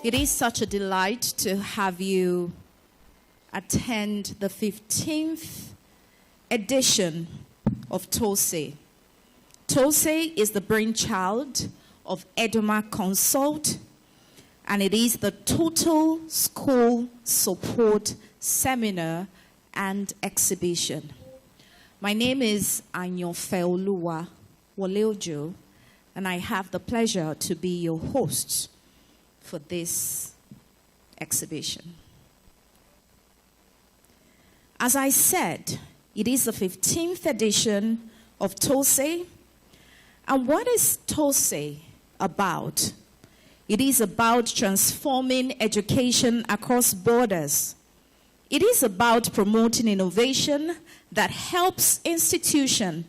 It is such a delight to have you attend the 15th edition of TOSSE. TOSSE is the brainchild of Edoma Consult, and it is the Total School Support Seminar and Exhibition. My name is Anyofeoluwa Woleojo, and I have the pleasure to be your host for this exhibition. As I said, it is the 15th edition of TOSSE. And what is TOSSE about? It is about transforming education across borders. It is about promoting innovation that helps institutions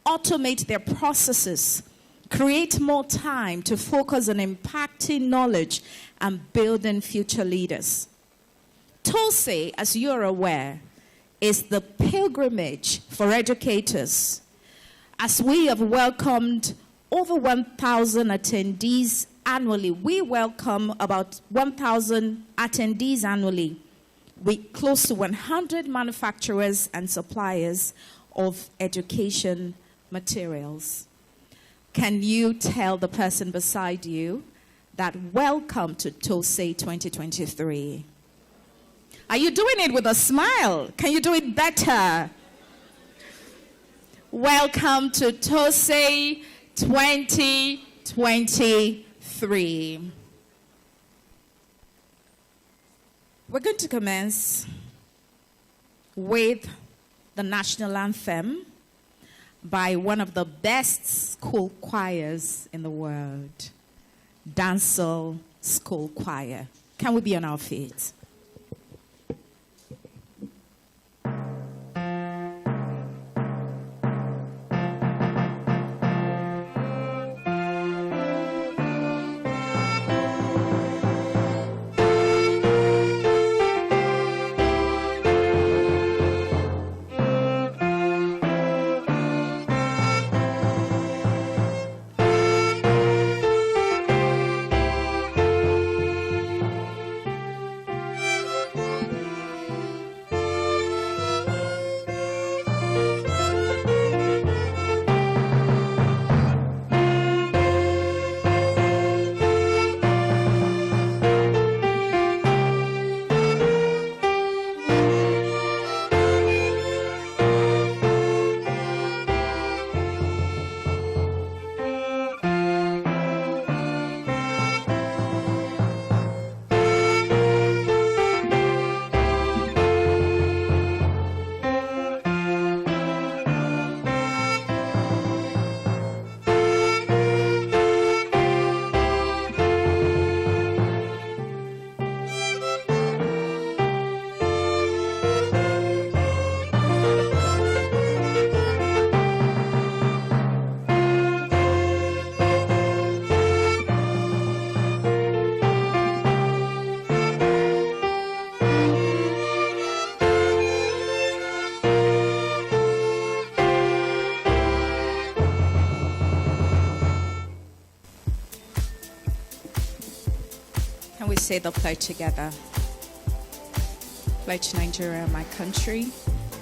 automate their processes, create more time to focus on impacting knowledge and building future leaders. TOSSE, as you're aware, is the pilgrimage for educators. As we have welcomed over 1,000 attendees annually, we welcome about 1,000 attendees annually with close to 100 manufacturers and suppliers of education materials. Can you tell the person beside you that welcome to TOSSE 2023? Are you doing it with a smile? Can you do it better? Welcome to TOSSE 2023. We're going to commence with the national anthem by one of the best school choirs in the world, Dancehall School Choir. Can we be on our feet? Say the pledge together. Pledge Nigeria, my country,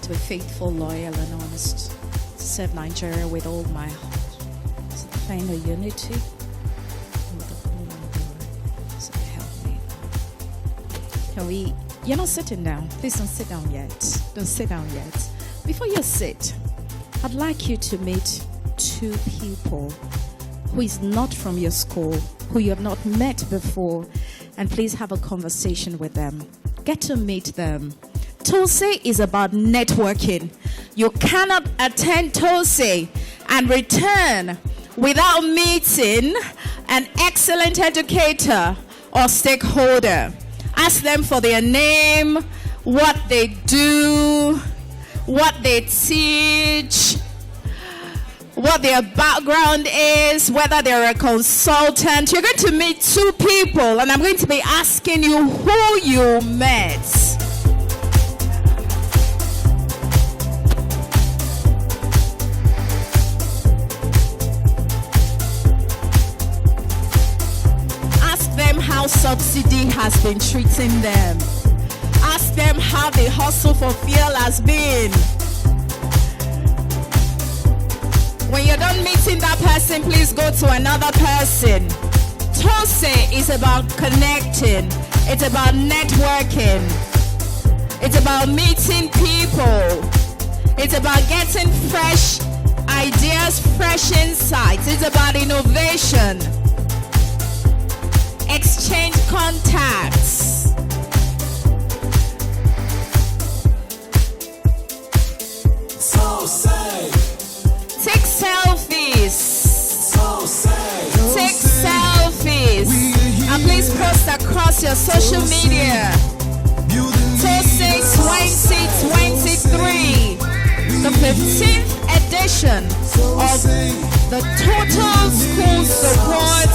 to be faithful, loyal, and honest, to serve Nigeria with all my heart, to defend the unity with the whole glory. So help me. Can we? You're not sitting down. Please don't sit down yet. Don't sit down yet. Before you sit, I'd like you to meet two people who is not from your school, who you have not met before, and please have a conversation with them. Get to meet them. TOSSE is about networking. You cannot attend TOSSE and return without meeting an excellent educator or stakeholder. Ask them for their name, what they do, what they teach, what their background is, whether they're a consultant. You're going to meet two people, and I'm going to be asking you who you met. how subsidy has been treating them. Ask them how the hustle for fuel has been. When you're done meeting that person, please go to another person. TOSSE is about connecting. It's about networking. It's about meeting people. It's about getting fresh ideas, fresh insights. It's about innovation. Exchange contacts. Take selfies. Take selfies. And please post across your social media. TOSSE 2023. The 15th edition of the Total School Support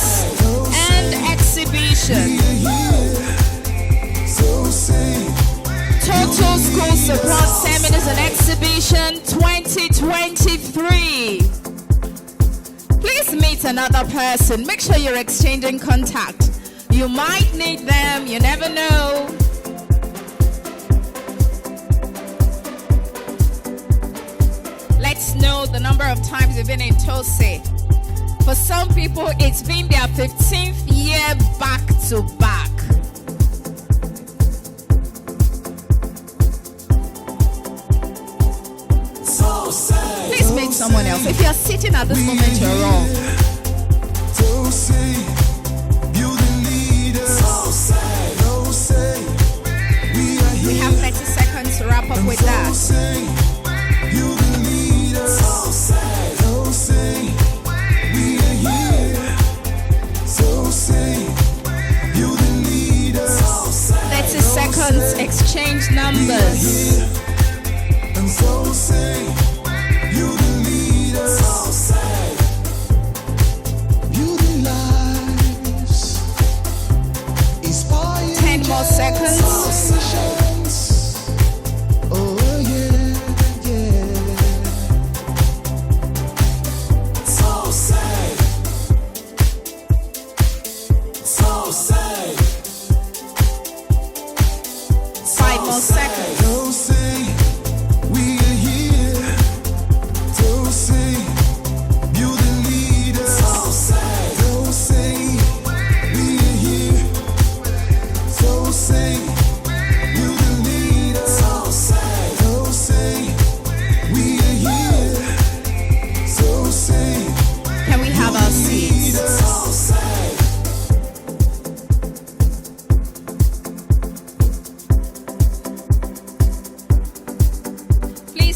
and Exhibition. Total School Support Seminars and Exhibition 2023. Please meet another person. Make sure you're exchanging contact. You might need them, you never know. Let's know the number of times you've been in TOSSE. For some people, it's been their 15th year back to back. Please meet someone else. If you're sitting at this moment, you're wrong. We have 30 seconds to wrap up with that. Seconds, exchange numbers. And so say, you the leader. So say, you the lives. 10 more seconds. Oh yeah, yeah. So say, so say. 5 more seconds. Don't say we are here. Don't say you the leader. Don't say we are here. Don't say you the leader. Don't say we are here. Don't say. Can we have our seats?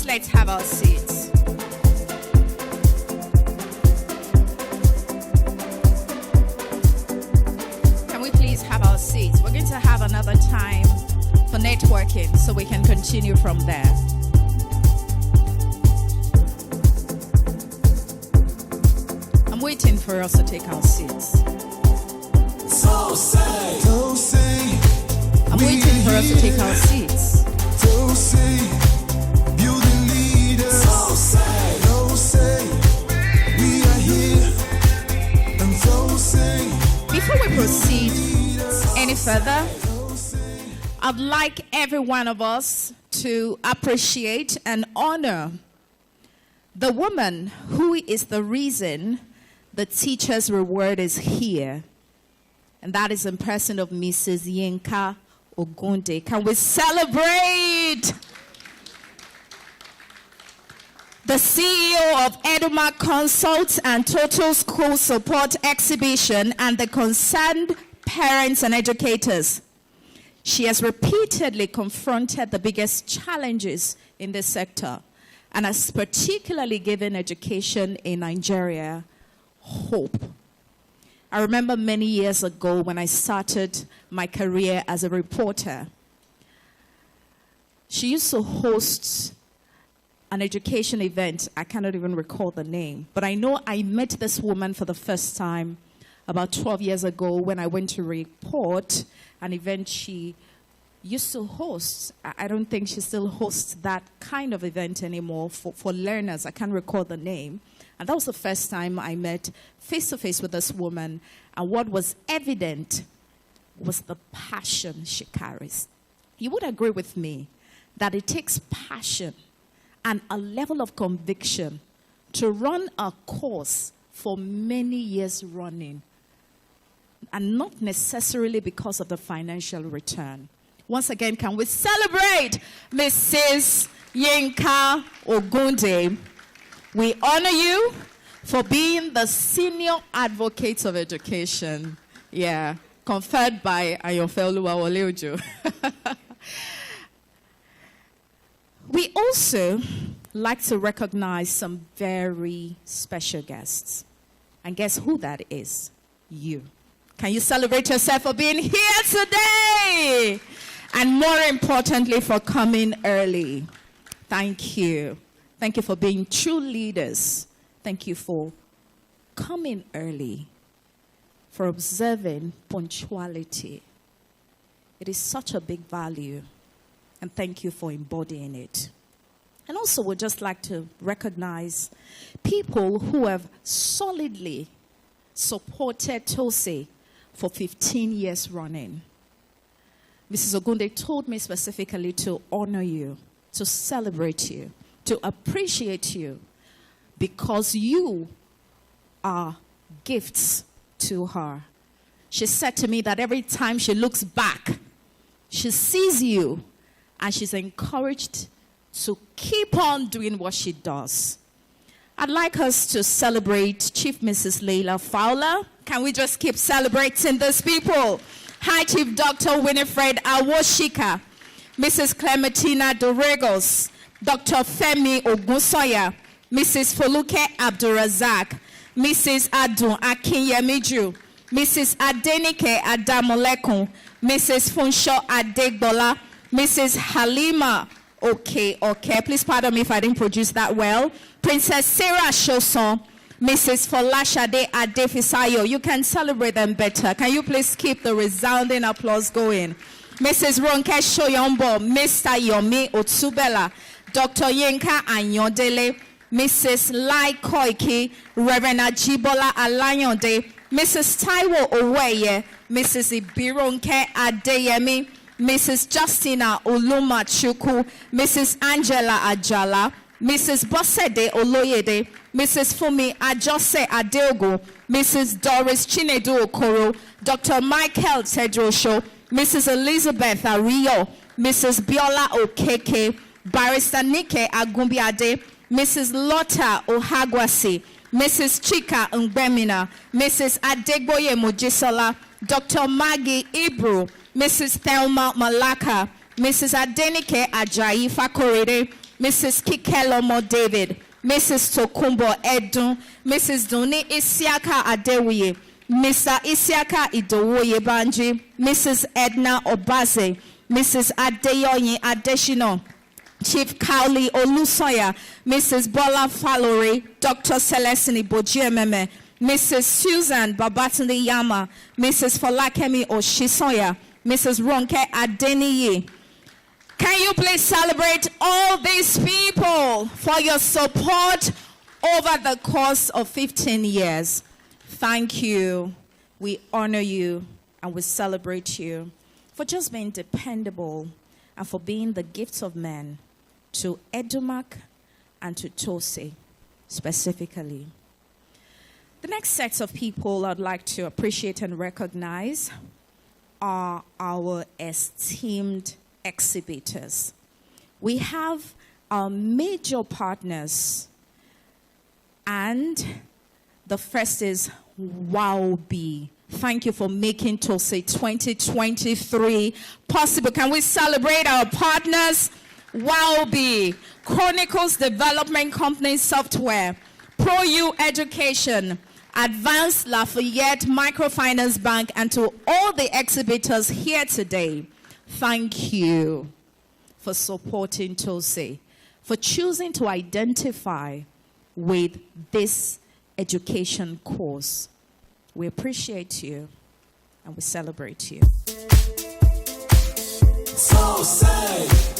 Let's have our seats. Can we please have our seats? We're going to have another time for networking so we can continue from there. I'm waiting for us to take our seats. I'm waiting for us to take our seats. Before we proceed any further, I'd like every one of us to appreciate and honor the woman who is the reason the Teachers Reward is here. And that is in person of Mrs. Yinka Ogunde. Can we celebrate? The CEO of Eduma Consult and Total School Support Exhibition and the concerned parents and educators. She has repeatedly confronted the biggest challenges in this sector and has particularly given education in Nigeria hope. I remember many years ago when I started my career as a reporter, she used to host an education event. I cannot even recall the name, but I know I met this woman for the first time about 12 years ago when I went to report an event she used to host. I don't think she still hosts that kind of event anymore for learners. I can't recall the name. And that was the first time I met face-to-face with this woman. And what was evident was the passion she carries. You would agree with me that it takes passion and a level of conviction to run a course for many years running, and not necessarily because of the financial return. Once again, can we celebrate Mrs. Yinka Ogunde? We honor you for being the senior advocate of education. Yeah, conferred by Ayofeoluwa Oleojo. We also like to recognize some very special guests. And guess who that is? You. Can you celebrate yourself for being here today? And more importantly, for coming early. Thank you. Thank you for being true leaders. Thank you for coming early, for observing punctuality. It is such a big value, and thank you for embodying it. And also, we'd just like to recognize people who have solidly supported TOSSE for 15 years running. Mrs. Ogunde told me specifically to honor you, to celebrate you, to appreciate you, because you are gifts to her. She said to me that every time she looks back, she sees you, and she's encouraged to keep on doing what she does. I'd like us to celebrate Chief Mrs. Leila Fowler. Can we just keep celebrating these people? Hi, Chief Dr. Winifred Awoshika, Mrs. Clementina Dorregos, Dr. Femi Ogunsoya, Mrs. Foluke Abdurazak, Mrs. Adun Akinyemiju, Mrs. Adenike Adamolekun, Mrs. Funsho Adegbola, Mrs. Halima Okay. Please pardon me if I didn't produce that well. Princess Sarah Shoson, Mrs. Folashade Adefisayo. You can celebrate them better. Can you please keep the resounding applause going? Mrs. Ronke Shoyombo, Mr. Yomi Otsubela, Dr. Yinka Anyodele, Mrs. Lai Koiki, Reverend Ajibola Alayonde, Mrs. Taiwo Oweye, Mrs. Ibironke Adeyemi, Mrs. Justina Olumachuku, Mrs. Angela Ajala, Mrs. Bosede Oloyede, Mrs. Fumi Ajose Adeogo, Mrs. Doris Chinedu Okoro, Dr. Michael Tedrosho, Mrs. Elizabeth Ario, Mrs. Biola Okeke, Barrister Nike Agumbiade, Mrs. Lotta Ohagwasi, Mrs. Chika Ngbemina, Mrs. Adegboye Mojisola, Dr. Maggie Ibru, Mrs. Thelma Malaka, Mrs. Adenike Ajayi Fakorede, Mrs. Kikelomo David, Mrs. Tokumbo Edun, Mrs. Duni Isiaka Adewiye, Mr. Isiaka Idowoye Banji, Mrs. Edna Obaze, Mrs. Adeyoyin Adeshino, Chief Kauli Olusoya, Mrs. Bola Falore, Dr. Celestini Bojiememe, Mrs. Susan Babatunde Yama, Mrs. Folakemi Oshisoya, Mrs. Ronke Adeniyi. Can you please celebrate all these people for your support over the course of 15 years? Thank you. We honor you and we celebrate you for just being dependable and for being the gifts of men to EduMac and to TOSSE specifically. The next set of people I'd like to appreciate and recognize are our esteemed exhibitors. We have our major partners, and the first is WowB. Thank you for making TOSSE 2023 possible. Can we celebrate our partners? WowB, Chronicles Development Company Software, ProU Education, Advanced Lafayette Microfinance Bank, and to all the exhibitors here today, thank you for supporting TOSSE, for choosing to identify with this education course. We appreciate you and we celebrate you. TOSSE.